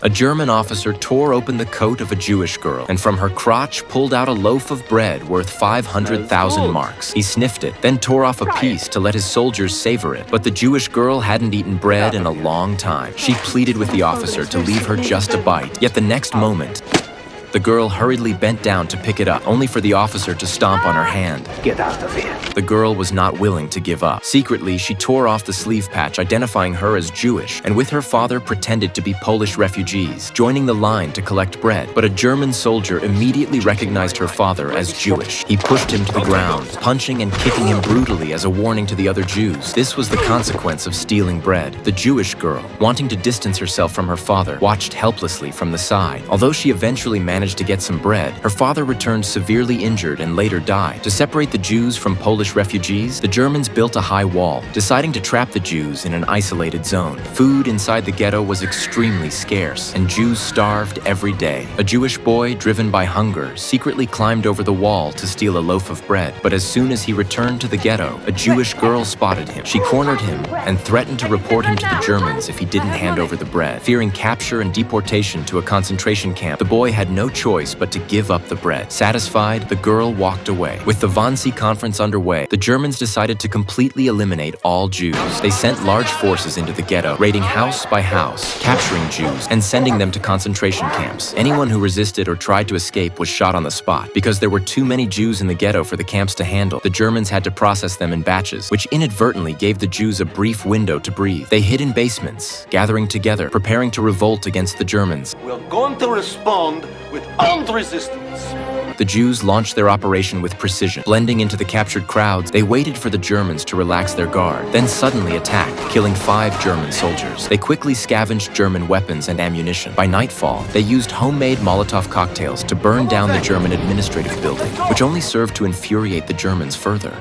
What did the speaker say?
A German officer tore open the coat of a Jewish girl and from her crotch pulled out a loaf of bread worth 500,000 marks. He sniffed it, then tore off a piece to let his soldiers savor it. But the Jewish girl hadn't eaten bread in a long time. She pleaded with the officer to leave her just a bite. Yet the next moment, the girl hurriedly bent down to pick it up, only for the officer to stomp on her hand. Get out of here. The girl was not willing to give up. Secretly, she tore off the sleeve patch, identifying her as Jewish, and with her father pretended to be Polish refugees, joining the line to collect bread. But a German soldier immediately recognized her father as Jewish. He pushed him to the ground, punching and kicking him brutally as a warning to the other Jews. This was the consequence of stealing bread. The Jewish girl, wanting to distance herself from her father, watched helplessly from the side. Although she eventually managed to get some bread, her father returned severely injured and later died. To separate the Jews from Polish refugees, the Germans built a high wall, deciding to trap the Jews in an isolated zone. Food inside the ghetto was extremely scarce, and Jews starved every day. A Jewish boy, driven by hunger, secretly climbed over the wall to steal a loaf of bread. But as soon as he returned to the ghetto, a Jewish girl spotted him. She cornered him and threatened to report him to the Germans if he didn't hand over the bread. Fearing capture and deportation to a concentration camp, the boy had no choice but to give up the bread. Satisfied, the girl walked away. With the Wannsee Conference underway, the Germans decided to completely eliminate all Jews. They sent large forces into the ghetto, raiding house by house, capturing Jews, and sending them to concentration camps. Anyone who resisted or tried to escape was shot on the spot. Because there were too many Jews in the ghetto for the camps to handle, the Germans had to process them in batches, which inadvertently gave the Jews a brief window to breathe. They hid in basements, gathering together, preparing to revolt against the Germans. We're going to respond with armed resistance. The Jews launched their operation with precision. Blending into the captured crowds, they waited for the Germans to relax their guard, then suddenly attacked, killing 5 German soldiers. They quickly scavenged German weapons and ammunition. By nightfall, they used homemade Molotov cocktails to burn down the German administrative building, which only served to infuriate the Germans further.